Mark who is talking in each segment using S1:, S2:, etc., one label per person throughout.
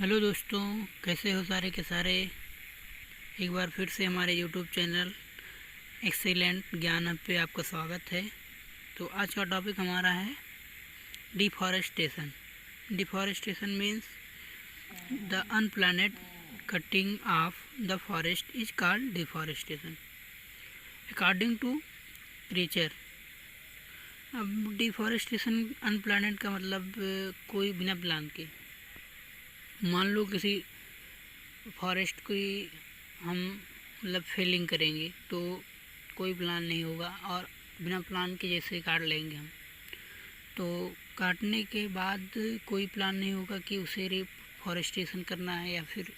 S1: Hello दोस्तों, कैसे हो सारे के सारे। एक बार फिर से हमारे यूट्यूब चैनल एक्सीलेंट ज्ञान हब पे आपका स्वागत है। तो आज का टॉपिक हमारा है deforestation. Deforestation means the unplanned cutting of the forest is called deforestation according to creature. अब डिफॉरेस्टेशन अनप्लान्ड का मतलब कोई बिना प्लान के, मान लो किसी फॉरेस्ट की हम मतलब फेलिंग करेंगे तो कोई प्लान नहीं होगा और बिना प्लान के जैसे काट लेंगे हम, तो काटने के बाद कोई प्लान नहीं होगा कि उसे रिफॉरेस्टेशन करना है या फिर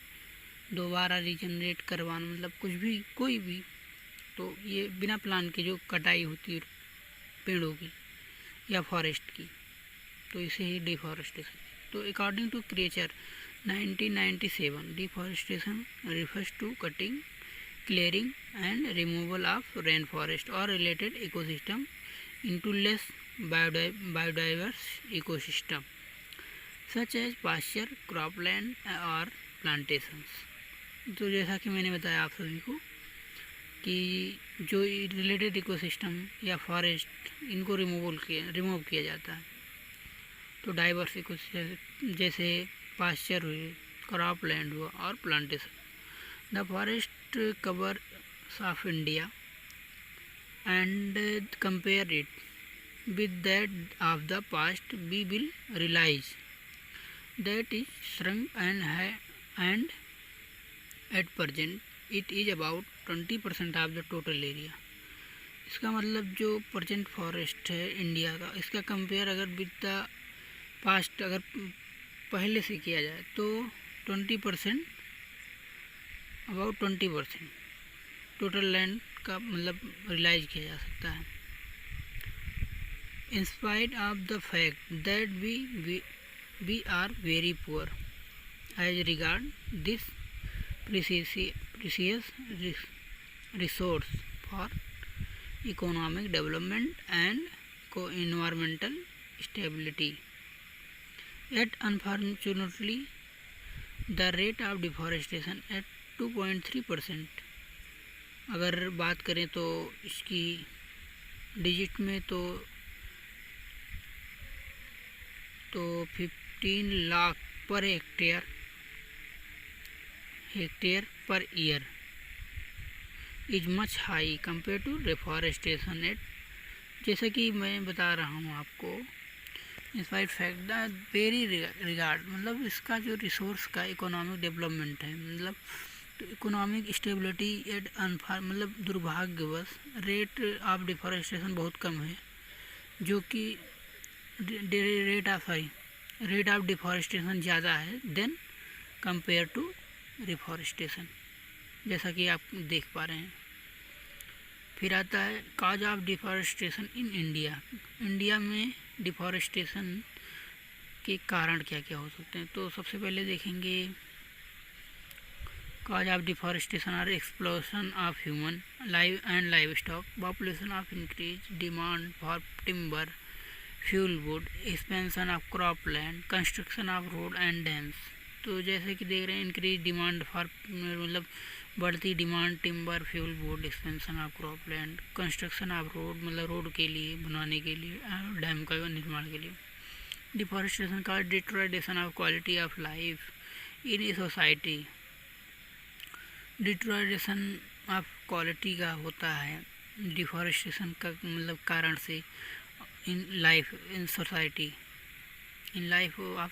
S1: दोबारा रीजनरेट करवाना, मतलब कुछ भी कोई भी। तो ये बिना प्लान के जो कटाई होती है पेड़ों की या फॉरेस्ट की, तो इसे ही डिफॉरेस्टेशन। तो according to creature 1997, deforestation refers to cutting, clearing and removal of rainforest or related ecosystem into less biodiverse ecosystem such as pasture, cropland और plantations। तो जैसा कि मैंने बताया आप सभी को कि जो रिलेटेड इकोसिस्टम या फॉरेस्ट इनको रिमूव किया जाता है, तो डाइवर्स इकोसिस्टम जैसे पास्चर हुए, क्रॉप लैंड हुआ और plantation. The forest cover of India and compare it with that of the past, we will realise that is shrunk and at present it is about 20% of the total area. इसका मतलब जो present forest है India का, इसका compare अगर with the past अगर पहले से किया जाए तो 20%, अबाउट 20% टोटल लैंड का मतलब रियलाइज किया जा सकता है। In spite of the fact that we are very poor as regard this precious resource for economic development and को environmental stability, yet unfortunately the rate of deforestation at 2.3%। अगर बात करें तो इसकी डिजिट में तो 15 लाख पर हेक्टेयर पर year is much high compare to deforestation at, जैसे कि मैं बता रहा हूँ आपको, in spite fact the very regard, मतलब इसका जो रिसोर्स का इकोनॉमिक डेवलपमेंट है, मतलब तो इकोनॉमिक स्टेबिलिटी एट मतलब दुर्भाग्यवश रेट ऑफ डिफॉरेस्टेशन बहुत कम है, जो कि रेट ऑफ डिफॉरेस्टेशन ज़्यादा है देन कंपेयर टू रिफॉरेस्टेशन, जैसा कि आप देख पा रहे हैं। फिर आता है cause of deforestation in India. India में डिफॉरेस्टेशन के कारण क्या क्या हो सकते हैं, तो सबसे पहले देखेंगे cause of deforestation are explosion of human livestock, population of increase, demand for timber, fuel wood, expansion of crop land, construction of road and dams. तो जैसे कि देख रहे हैं इंक्रीज डिमांड फॉर मतलब बढ़ती demand timber, fuel wood, expansion of crop land, construction of road मतलब road के लिए बनाने के लिए, डैम का निर्माण के लिए। डिफॉरेस्टेशन का deterioration of quality of life in a society. Deterioration of quality का होता है डिफॉरेस्टेशन का मतलब कारण से इन लाइफ ऑफ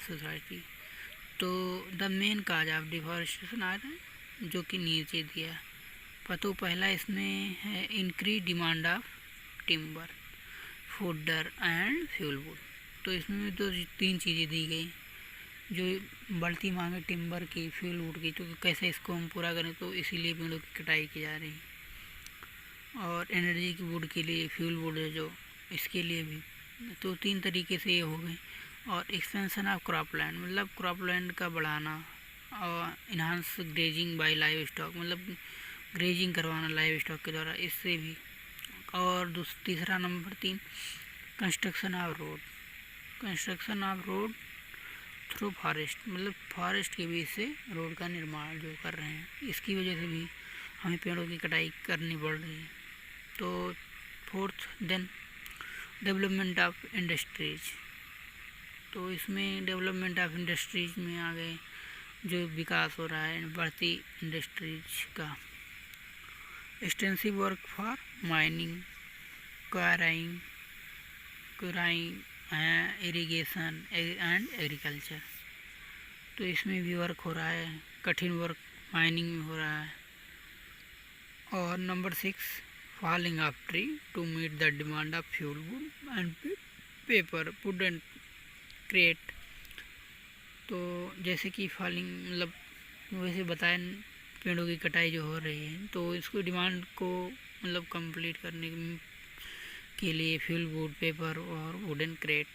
S1: सोसाइटी। तो the main cause of deforestation आ रहा है जो कि नीचे दिया पर, तो पहला इसमें है increase demand of timber, fodder and fuel wood. तो इसमें तो 3 चीज़ें दी गई, जो बढ़ती मांग है टिम्बर की, फ्यूल वुड की, तो कैसे इसको हम पूरा करें, तो इसीलिए पेड़ों की कटाई की जा रही है। और एनर्जी की वुड के लिए फ्यूल वुड है जो, इसके लिए भी, तो 3 तरीके से ये हो गए। और एक्सपेंशन ऑफ क्रॉप लैंड मतलब क्रॉप लैंड का बढ़ाना, और enhance grazing by livestock मतलब ग्रेजिंग करवाना लाइव स्टॉक के द्वारा, इससे भी। और तीसरा नंबर 3 construction of road through forest, मतलब फॉरेस्ट के बीच से रोड का निर्माण जो कर रहे हैं, इसकी वजह से भी हमें पेड़ों की कटाई करनी पड़ रही है। तो fourth then development of industries, तो इसमें डेवलपमेंट ऑफ इंडस्ट्रीज में आ गए जो विकास हो रहा है बढ़ती इंडस्ट्रीज का। Extensive work for mining, quarrying, irrigation and agriculture, तो इसमें भी वर्क हो रहा है, कठिन वर्क माइनिंग में हो रहा है। और number 6 falling of tree to meet the demand of fuel wood and paper wood and crate, तो जैसे कि फॉलिंग मतलब वैसे बताए पेड़ों की कटाई जो हो रही है, तो इसको डिमांड को मतलब कंप्लीट करने के लिए फ्यूल वुड, पेपर और वुडन क्रेट।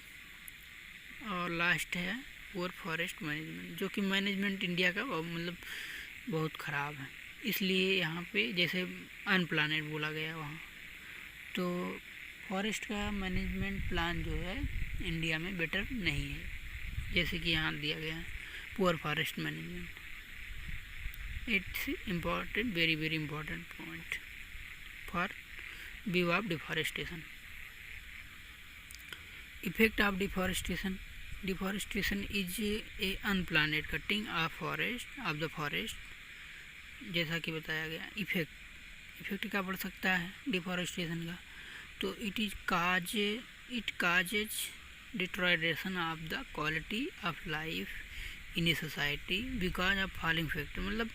S1: और लास्ट है पुअर फॉरेस्ट मैनेजमेंट, जो कि मैनेजमेंट इंडिया का मतलब बहुत ख़राब है, इसलिए यहाँ पे जैसे अनप्लानेड बोला गया वहाँ। तो फॉरेस्ट का मैनेजमेंट प्लान जो है इंडिया में बेटर नहीं है, जैसे कि यहाँ दिया गया है poor forest management. It's important, very very important point for view of deforestation. Effect of deforestation, deforestation is a unplanned cutting of the forest, जैसा कि बताया गया। इफेक्ट क्या पड़ सकता है डिफॉरेस्टेशन का, तो it causes deterioration of the quality of life in a society because of following factor, मतलब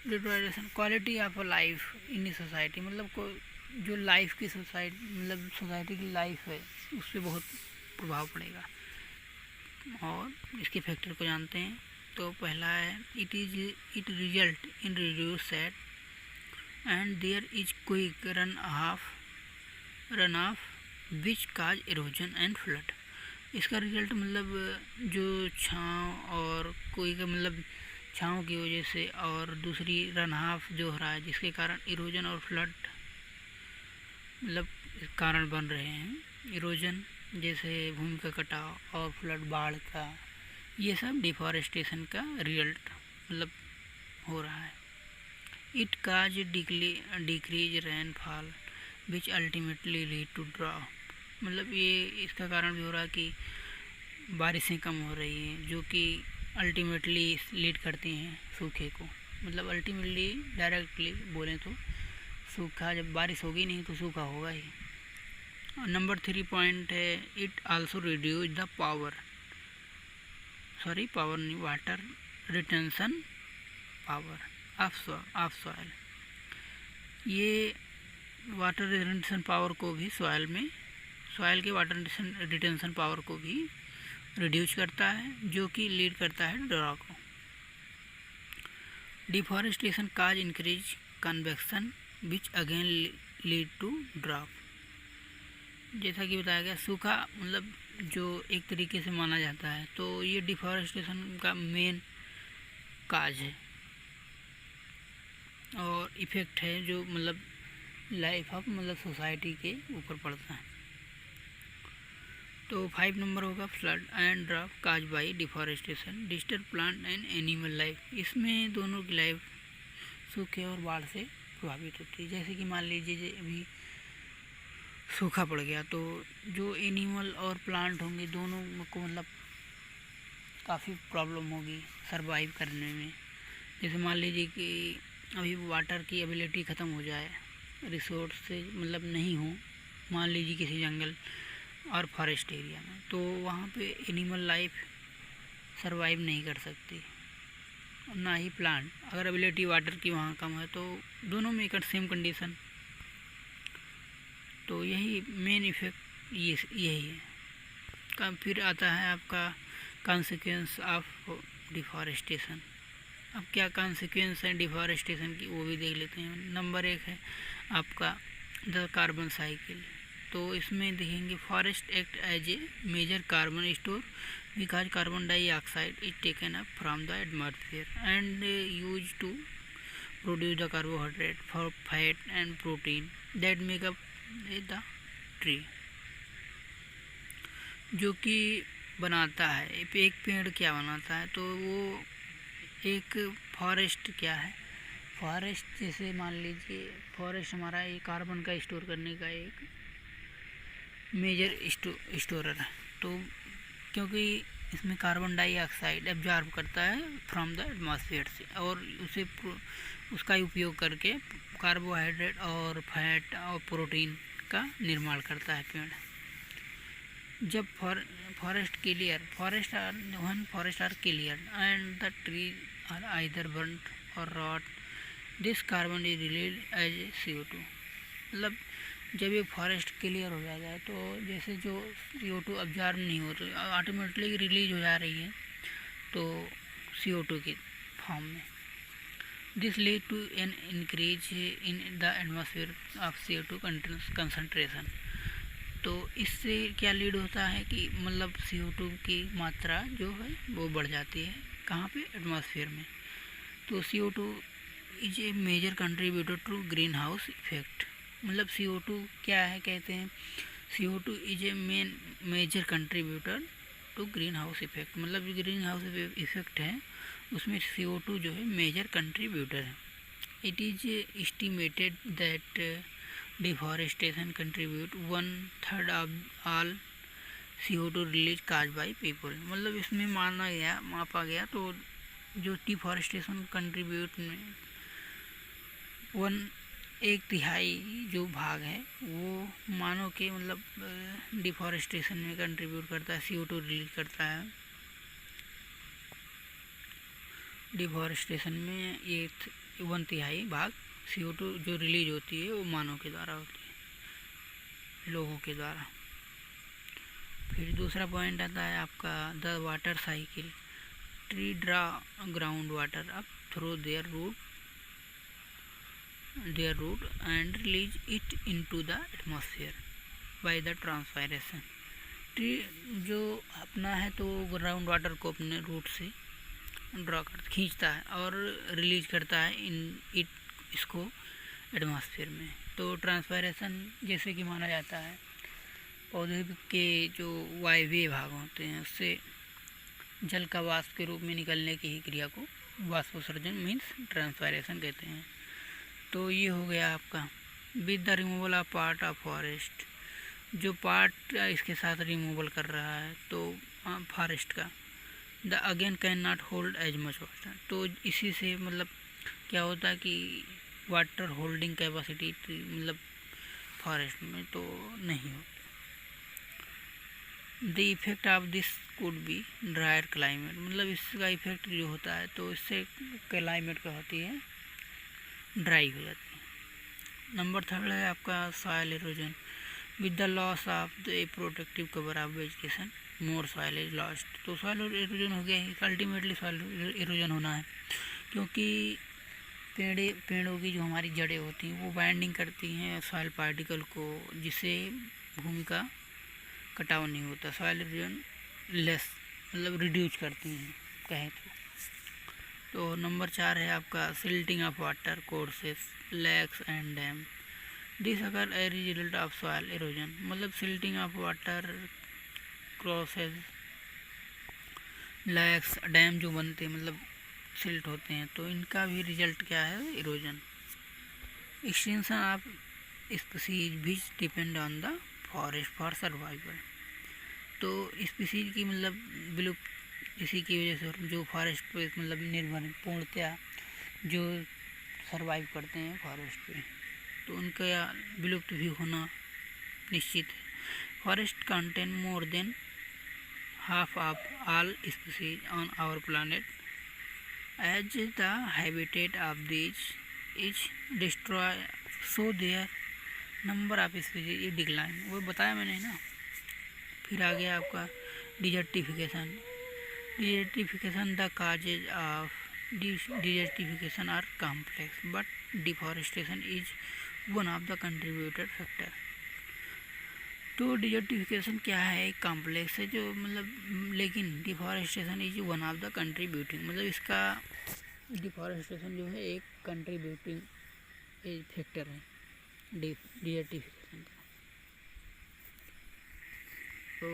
S1: deterioration quality of life in a society, मतलब जो लाइफ की मतलब सोसाइटी की लाइफ है उस पर बहुत प्रभाव पड़ेगा। और इसके फैक्टर को जानते हैं, तो पहला है it result in reduce set and there is quick run off which cause erosion and flood. इसका रिजल्ट मतलब जो छाँव और कोई का मतलब छाँव की वजह से, और दूसरी रन ऑफ जो हो रहा है जिसके कारण इरोजन और फ्लड मतलब कारण बन रहे हैं। इरोजन जैसे भूमि का कटाव और फ्लड बाढ़ का, ये सब डिफॉरेस्टेशन का रिजल्ट मतलब हो रहा है। It cause decrease rainfall which ultimately lead to drop, मतलब ये इसका कारण भी हो रहा है कि बारिशें कम हो रही हैं, जो कि अल्टीमेटली लीड करती हैं सूखे को, मतलब अल्टीमेटली डायरेक्टली बोलें तो सूखा, जब बारिश होगी नहीं तो सूखा होगा ही। नंबर 3 पॉइंट है it also reduce the water retention power of soil, ये वाटर रिटेंशन पावर को भी सॉइल के वाटर रिटेंशन पावर को भी रिड्यूस करता है, जो कि लीड करता है ड्रॉ को। Deforestation cause increase convection which again lead to drop, जैसा कि बताया गया सूखा मतलब जो एक तरीके से माना जाता है, तो ये डिफॉरेस्टेशन का मेन काज है और इफ़ेक्ट है जो मतलब लाइफ ऑफ मतलब सोसाइटी के ऊपर पड़ता है। तो 5 नंबर होगा flood and drop cause by deforestation disturb plant and animal life, इसमें दोनों की लाइफ सूखे और बाढ़ से प्रभावित होती है। जैसे कि मान लीजिए अभी सूखा पड़ गया, तो जो एनिमल और प्लांट होंगे दोनों को मतलब काफ़ी प्रॉब्लम होगी सरवाइव करने में। जैसे मान लीजिए कि अभी वाटर की एबिलिटी ख़त्म हो जाए, रिसोर्स से मतलब नहीं हो, मान लीजिए किसी जंगल और फॉरेस्ट एरिया में, तो वहाँ पे एनिमल लाइफ सरवाइव नहीं कर सकती और ना ही प्लांट। अगर एबिलिटी वाटर की वहाँ कम है तो दोनों में एक सेम कंडीशन, तो यही मेन इफेक्ट यही है। फिर आता है आपका कॉन्सिक्वेंस ऑफ डिफॉरेस्टेशन। अब क्या कॉन्सिक्वेंस है डिफॉरेस्टेशन की वो भी देख लेते हैं। नंबर 1 है आपका द कार्बन साइकिल, तो इसमें देखेंगे forest act as a major carbon store because carbon dioxide is taken up from the atmosphere and use to produce the carbohydrate for fat and protein that make up the tree, जो कि बनाता है। एक पेड़ क्या बनाता है, तो वो एक फॉरेस्ट क्या है, फॉरेस्ट जैसे मान लीजिए फॉरेस्ट हमारा एक कार्बन का स्टोर करने का एक मेजर स्टोरर है। तो क्योंकि इसमें कार्बन डाइऑक्साइड एब्जॉर्ब करता है फ्रॉम द एटमॉस्फेयर से, और उसका उपयोग करके कार्बोहाइड्रेट और फैट और प्रोटीन का निर्माण करता है पेड़। जब forest are clear and the trees are either burned और rot, this carbon is release as CO2। मतलब जब ये फॉरेस्ट क्लियर हो जाता है तो जैसे जो CO2 अब्जॉर्ब नहीं हो रही, ऑटोमेटिकली रिलीज हो जा रही है तो CO2 के फॉर्म में। This lead to an increase in the atmosphere of CO2 concentration. तो इससे क्या लीड होता है कि मतलब CO2 की मात्रा जो है वो बढ़ जाती है, कहाँ पे, एटमॉस्फेयर में। तो CO2 is a major contributor to greenhouse effect. मतलब CO2 क्या है, कहते हैं CO2 is a major contributor to greenhouse effect. मतलब जो ग्रीन हाउस इफेक्ट है उसमें CO2 जो है मेजर कंट्रीब्यूटर है। It is estimated that deforestation contribute 1/3 of all CO2 release cause by people. मतलब इसमें मापा गया तो जो डिफॉरेस्टेशन कंट्रीब्यूट में 1/3 जो भाग है वो मानव के मतलब डिफॉरेस्टेशन में कंट्रीब्यूट करता है, CO2 रिलीज करता है। डिफॉरेस्टेशन में ये 1/3 भाग CO2 जो रिलीज होती है वो मानव के द्वारा होती है, लोगों के द्वारा। फिर दूसरा पॉइंट आता है आपका the water cycle. Tree draw ground water up through their root and release it into the atmosphere by the transpiration. Tree जो अपना है तो ग्राउंड वाटर को अपने रूट से खींचता है और रिलीज करता है इसको एटमॉस्फेयर में। तो ट्रांसपायरेशन जैसे कि माना जाता है पौधे के जो वायवीय भाग होते हैं उससे जल का वाष्प के रूप में निकलने की ही क्रिया को वाष्पोत्सर्जन मीन्स ट्रांसपायरेशन कहते हैं। तो ये हो गया आपका with the removal of part of forest. जो पार्ट इसके साथ रिमूवल कर रहा है तो फॉरेस्ट का, the again can not hold as much water. तो इसी से मतलब क्या होता है कि वाटर होल्डिंग कैपेसिटी मतलब फॉरेस्ट में तो नहीं होती। The effect of this could be drier climate. मतलब इसका इफेक्ट जो होता है तो इससे क्लाइमेट क्या होती है, ड्राई हो जाती है। नंबर 3 है आपका soil erosion. With the loss of the protective cover of vegetation more soil is lost. तो सॉइल इरोजन हो गया, अल्टीमेटली सॉइल इरोजन होना है क्योंकि पेड़ों की जो हमारी जड़ें होती हैं वो बाइंडिंग करती हैं सॉइल पार्टिकल को, जिससे भूमि का कटाव नहीं होता। सॉइल इरोजन लेस मतलब रिड्यूस करती हैं कहें तो। नंबर 4 है आपका silting of water courses lakes and dam. This अगर a result of soil erosion. मतलब silting of water crosses lakes dam जो बनते हैं मतलब सिल्ट होते हैं तो इनका भी रिजल्ट क्या है, इरोजन। एक्सटेंशन ऑफ स्पीसीज भी depend on the forest for survival. तो स्पीसीज की मतलब विलुप्त इसी की वजह से जो फॉरेस्ट पे मतलब निर्भर पूर्णतया जो सर्वाइव करते हैं फॉरेस्ट पे, तो उनका विलुप्त भी होना निश्चित है। Forest contain more than half of all species on our planet. As the habitat of these is destroy so their number of species is decline. वो बताया मैंने ना। फिर आ गया आपका desertification. Desertification the causes of desertification are complex but deforestation is one of the contributor factor. तो desertification क्या है, एक कॉम्प्लेक्स है जो मतलब, लेकिन deforestation is one of the contributing. मतलब इसका डिफॉरेस्टेशन जो है एक कंट्रीब्यूटिंग फैक्टर है डिजर्टिफिकेशन का। तो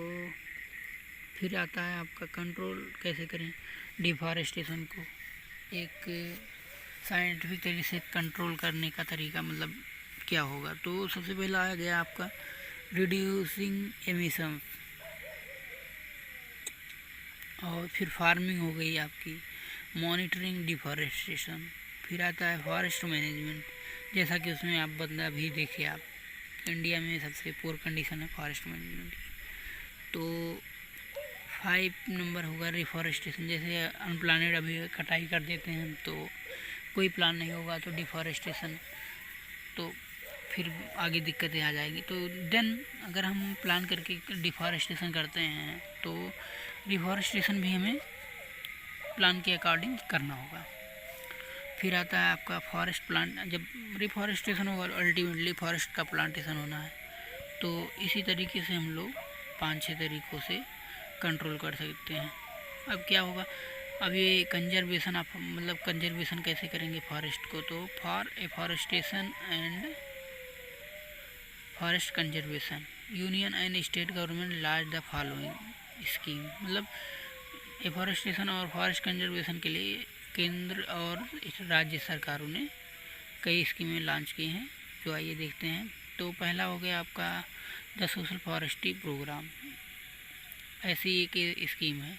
S1: फिर आता है आपका कंट्रोल कैसे करें डिफॉरेस्टेशन को, एक साइंटिफिक तरीके से कंट्रोल करने का तरीका मतलब क्या होगा। तो सबसे पहला आ गया आपका रिड्यूसिंग एमिशन, और फिर फार्मिंग हो गई आपकी, मॉनिटरिंग डिफॉरेस्टेशन, फिर आता है फॉरेस्ट मैनेजमेंट, जैसा कि उसमें आप बंदा भी देखिए आप इंडिया में सबसे पुअर कंडीशन है फॉरेस्ट मैनेजमेंट की। तो 5 नंबर होगा रिफॉरेस्टेशन, जैसे अनप्लानेड अभी कटाई कर देते हैं तो कोई प्लान नहीं होगा, तो डिफॉरेस्टेशन, तो फिर आगे दिक्कतें आ जाएगी। तो देन अगर हम प्लान करके डिफॉरेस्टेशन करते हैं तो डिफॉरेस्टेशन भी हमें प्लान के अकॉर्डिंग करना होगा। फिर आता है आपका फॉरेस्ट प्लांट, जब रिफॉरेस्टेशन होगा अल्टीमेटली फॉरेस्ट का प्लांटेशन होना है। तो इसी तरीके से हम लोग 5-6 तरीक़ों से कंट्रोल कर सकते हैं। अब क्या होगा, अब ये कंजर्वेशन आप मतलब कंजर्वेशन कैसे करेंगे फॉरेस्ट को, तो for afforestation and forest conservation union and state government launch the following scheme, मतलब एफॉरेस्टेशन और फॉरेस्ट कंजर्वेशन के लिए केंद्र और राज्य सरकारों ने कई स्कीमें लॉन्च की हैं, जो आइए देखते हैं। तो पहला हो गया आपका द सोशल फॉरेस्ट्री प्रोग्राम, ऐसी एक स्कीम है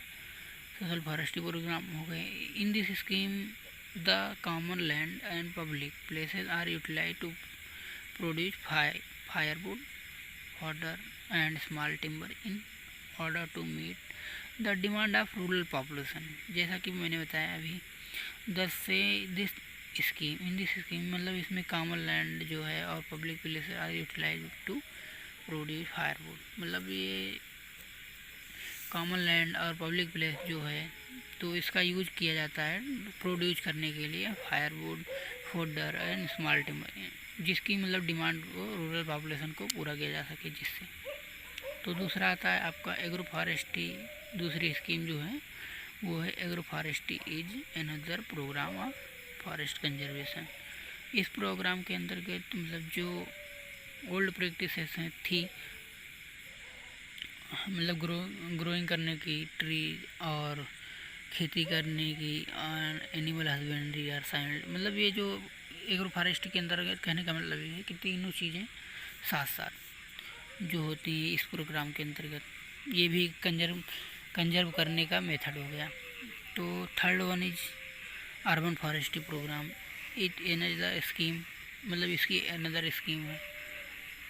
S1: सोशल फॉरेस्ट्री प्रोग्राम हो गए। In this scheme the common land and public places are utilise to produce firewood, fodder and small timber in order to meet the demand of rural population, जैसा कि मैंने बताया अभी। This scheme in this scheme मतलब इसमें common land जो है और public places are utilise to produce firewood, मतलब ये कॉमन लैंड और पब्लिक प्लेस जो है तो इसका यूज किया जाता है प्रोड्यूस करने के लिए firewood, fodder and small timber, जिसकी मतलब डिमांड को रूरल पॉपुलेशन को पूरा किया जा सके जिससे। तो दूसरा आता है आपका एग्रो फॉरेस्ट्री, दूसरी स्कीम जो है वो है agro forestry is another programme of forest conservation. इस प्रोग्राम के अंतर्गत मतलब जो ओल्ड प्रैक्टिसेस थी मतलब ग्रोइंग करने की ट्री और खेती करने की एनिमल हस्बेंड्री और साइंस, मतलब ये जो एग्रो फॉरेस्ट्री के अंतर्गत कहने का मतलब ये है कि तीनों चीज़ें साथ साथ जो होती है इस प्रोग्राम के अंतर्गत, ये भी कंजर्व करने का मेथड हो गया। तो third one is urban forestry programme, it another scheme, मतलब इसकी अनदर स्कीम है।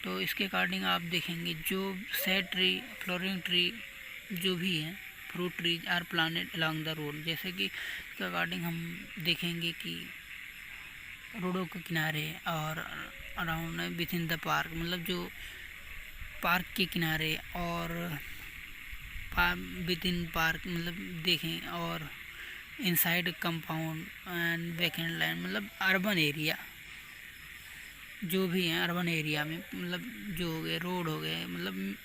S1: तो इसके अकॉर्डिंग आप देखेंगे जो सेड ट्री, फ्लोरिंग ट्री जो भी है, fruit trees are planted along the road, जैसे कि इसके अकॉर्डिंग हम देखेंगे कि रोडों के किनारे और around with in the park, मतलब जो पार्क के किनारे और विद इन पार्क मतलब देखें, और inside compound and vacant land, मतलब अर्बन एरिया जो भी हैं अर्बन एरिया में, मतलब जो हो गए रोड हो गए, मतलब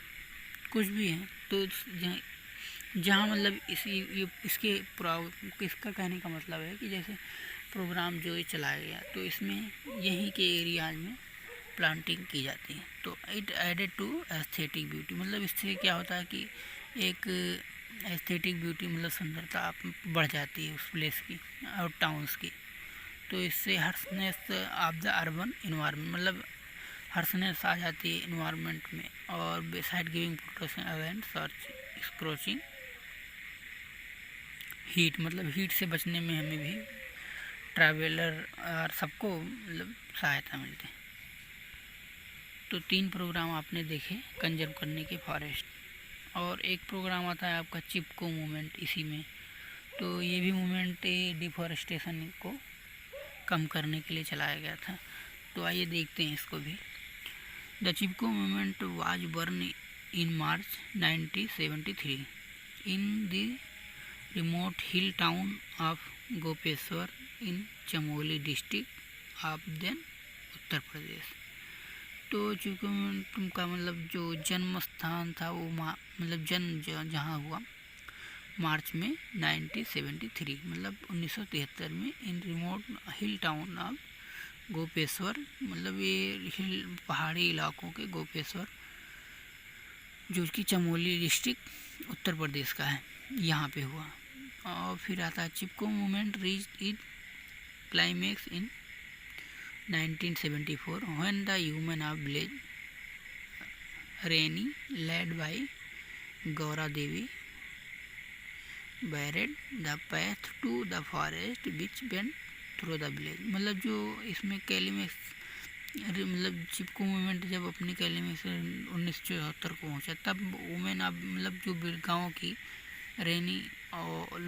S1: कुछ भी हैं, तो जहाँ मतलब इसका कहने का मतलब है कि जैसे प्रोग्राम जो ये चलाया गया तो इसमें यहीं के एरियाज में प्लांटिंग की जाती है। तो it added to aesthetic beauty, मतलब इससे क्या होता है कि एक एस्थेटिक ब्यूटी मतलब सुंदरता बढ़ जाती है उस प्लेस की और टाउन्स की। तो इससे harshness of the urban environment, मतलब हर्सनेस आ जाती है इन्वायरमेंट में, और बिसाइड गिविंग प्रोटेक्शन अगेंस्ट सर्च स्क्रोचिंग हीट, मतलब हीट से बचने में हमें भी ट्रैवलर और सबको मतलब सहायता मिलती है। तो 3 प्रोग्राम आपने देखे कंजर्व करने के फॉरेस्ट, और एक प्रोग्राम आता है आपका चिपको मूवमेंट इसी में। तो ये भी मूवमेंट डिफॉरेस्टेशन को कम करने के लिए चलाया गया था। तो आइए देखते हैं इसको भी। The Chipko movement was born in March 1973 in the remote hill town of Gopeshwar in Chamoli district of then Uttar Pradesh. तो चिपको मूवमेंट का मतलब जो जन्म स्थान था वो मतलब जन्म जहाँ हुआ मार्च में 1973, मतलब 1973 में इन remote hill town of Gopeshwar, मतलब ये हिल पहाड़ी इलाकों के गोपेश्वर जो कि चमोली डिस्ट्रिक्ट उत्तर प्रदेश का है, यहाँ पे हुआ। और फिर आता है Chipko movement reach it climax in 1974 when the human of village Reni led by Gaura Devi barred the path to the forest which went through the village. मतलब जो इसमें कैलिमेक्स मतलब चिपको मूवमेंट जब अपनी कैलिमेक्स 1974 को पहुँचा, तब वुमेन अब मतलब जो गाँव की रेनी और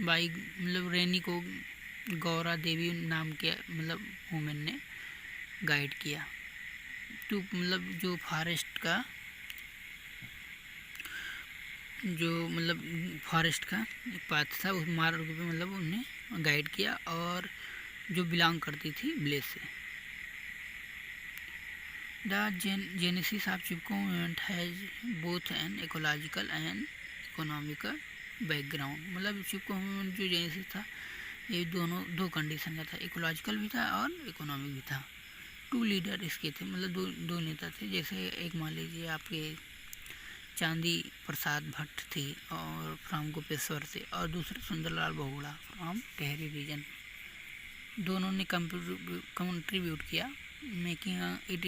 S1: बाई मतलब रेनी को गौरा देवी नाम के मतलब वुमेन ने गाइड किया। तो मतलब जो फॉरेस्ट का पाथ था उस मार्ग पे मतलब उन्हें गाइड किया, और जो बिलोंग करती थी विलेज से। The genesis of Chipko movement has both an ecological and economical background. मतलब चिपको मूवमेंट जो जेनेसिस था ये दो कंडीशन का था, इकोलॉजिकल भी था और इकोनॉमिक भी था। 2 लीडर इसके थे, मतलब दो नेता थे। जैसे एक मान लीजिए आपके चांदी प्रसाद भट्ट थे और फ्रॉम गोपेश्वर से, और दूसरे सुंदरलाल बहुगुणा फ्रॉम टेहरी रीजन। दोनों ने कंट्रीब्यूट किया मेकिंग इट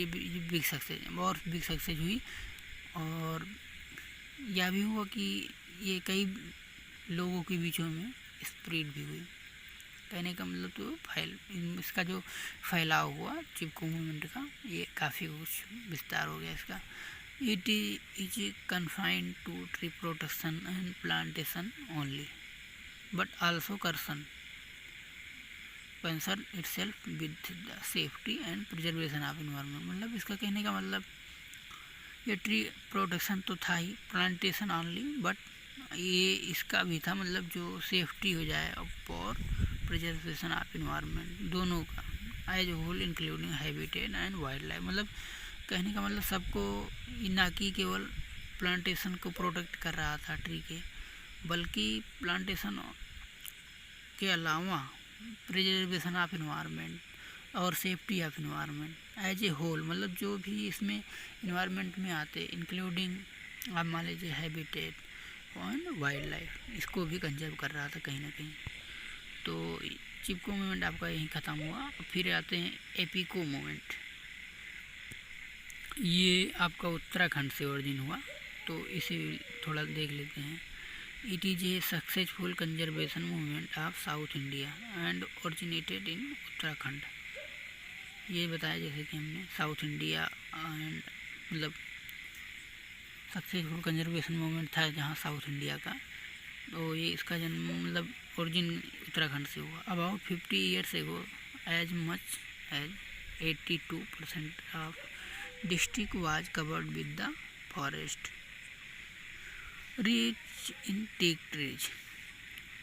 S1: बिग सक्सेस, और बिग सक्सेस हुई। और यह भी हुआ कि ये कई लोगों के बीचों में स्प्रेड भी हुई। कहने का मतलब तो इसका जो फैलाव हुआ चिपको मूवमेंट का, ये काफ़ी कुछ विस्तार हो गया इसका। It is confined to tree protection and plantation only, but also concern itself with the safety and preservation of environment. मतलब इसका कहने का मतलब ये ट्री प्रोटेक्शन तो था ही, प्लांटेशन ओनली, बट ये इसका भी था मतलब जो सेफ्टी हो जाए और प्रिजर्वेशन ऑफ एनवायरनमेंट दोनों का as whole including habitat and wildlife. मतलब कहने का मतलब सबको, ना कि केवल प्लांटेशन को प्रोटेक्ट कर रहा था ट्री के, बल्कि प्लांटेशन के अलावा प्रिजर्वेशन ऑफ एनवायरनमेंट और safety of environment as a whole. मतलब जो भी इसमें एनवायरनमेंट में आते इंक्लूडिंग आप मान लीजिए हैबिटेट और वाइल्ड लाइफ, इसको भी कंजर्व कर रहा था कहीं ना कहीं। तो चिपको मूवमेंट आपका यहीं ख़त्म हुआ। फिर आते हैं एपिको मूवमेंट। ये आपका उत्तराखंड से ओरिजिन हुआ, तो इसे थोड़ा देख लेते हैं। It is a successful conservation movement of south India and originated in Uttarakhand. ये बताया जैसे कि हमने साउथ इंडिया एंड मतलब सक्सेसफुल कंजर्वेशन मूवमेंट था जहाँ साउथ इंडिया का, तो ये इसका जन्म मतलब ओरिजिन उत्तराखंड से हुआ। About 50 years ago as much as 82% of district was covered with the forest rich in teak trees.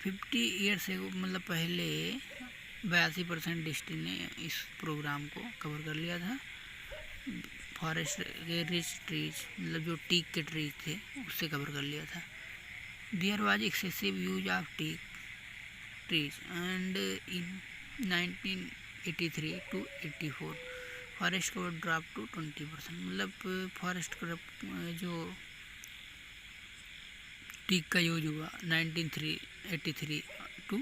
S1: 50 years ago मतलब पहले 82% डिस्ट्रिक्ट ने इस प्रोग्राम को कवर कर लिया था। फॉरेस्ट के रिच ट्रीज मतलब जो टीक के ट्रीज थे उससे कवर कर लिया था। There was excessive use of teak trees and in 1983 to 84 forest cover drop to 20%। मतलब फॉरेस्ट कवर जो टीक का यूज हुआ 1983 to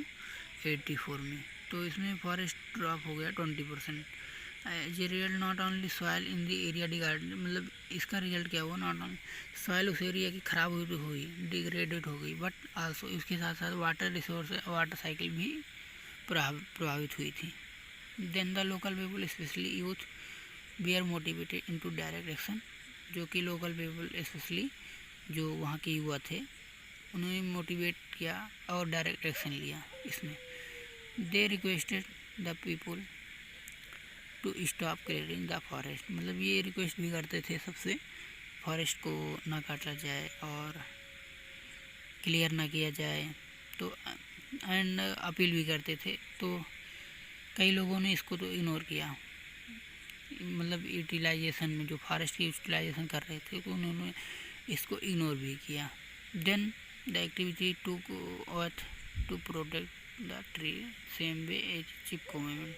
S1: 84 में, तो इसमें फॉरेस्ट ड्रॉप हो गया 20%। ये result not only soil in the area degrade, मतलब इसका रिजल्ट क्या हुआ, नॉट ओनली सॉइल उस एरिया की ख़राब हुई डिग्रेडेड हो गई, बट आल्सो इसके साथ साथ वाटर रिसोर्स वाटर साइकिल भी प्रभावित हुई थी। Then the local people specially youth we are motivated into direct action. जो कि लोकल पीपल स्पेशली जो वहाँ के युवा थे उन्होंने मोटिवेट किया और डायरेक्ट एक्शन लिया इसमें। They requested the people to stop clearing the forest. मतलब ये रिक्वेस्ट भी करते थे सबसे, फॉरेस्ट को ना काटा जाए और क्लियर ना किया जाए, तो एंड अपील भी करते थे। तो कई लोगों ने इसको तो इग्नोर किया, मतलब यूटिलाइजेशन में जो फॉरेस्ट की यूटिलाइजेशन कर रहे थे तो उन्होंने इसको इग्नोर भी किया। Then the activity to earth to protect the tree same way as Chipko movement.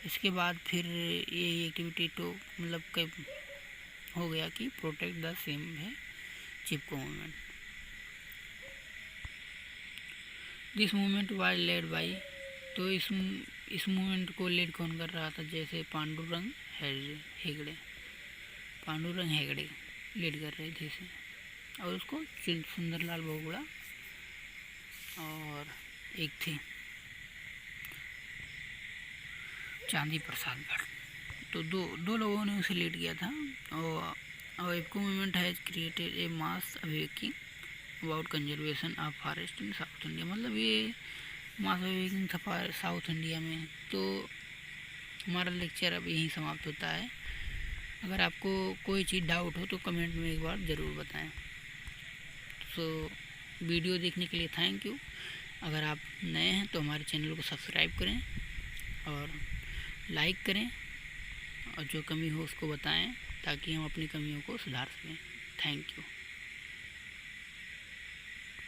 S1: इसके बाद फिर ये एक्टिविटी तो मतलब कब हो गया कि प्रोटेक्ट द सेम है Chipko movement. This movement was led by, तो इस मूवमेंट को लीड कौन कर रहा था? जैसे पांडुरंग हेगड़े लीड कर रहे थे इसे, और उसको सुंदरलाल बहुगुणा और एक थे चांदी प्रसाद भट्ट, तो दो लोगों ने उसे लीड किया था। और IFFCO movement has created a mass awaking about conservation of forest in south India, मतलब ये मास अवेकिंग था साउथ इंडिया में। तो हमारा लेक्चर अब यहीं समाप्त होता है। अगर आपको कोई चीज़ डाउट हो तो कमेंट में एक बार ज़रूर बताएं। तो वीडियो देखने के लिए थैंक यू। अगर आप नए हैं तो हमारे चैनल को सब्सक्राइब करें और लाइक करें, और जो कमी हो उसको बताएं ताकि हम अपनी कमियों को सुधार सकें। Thank you.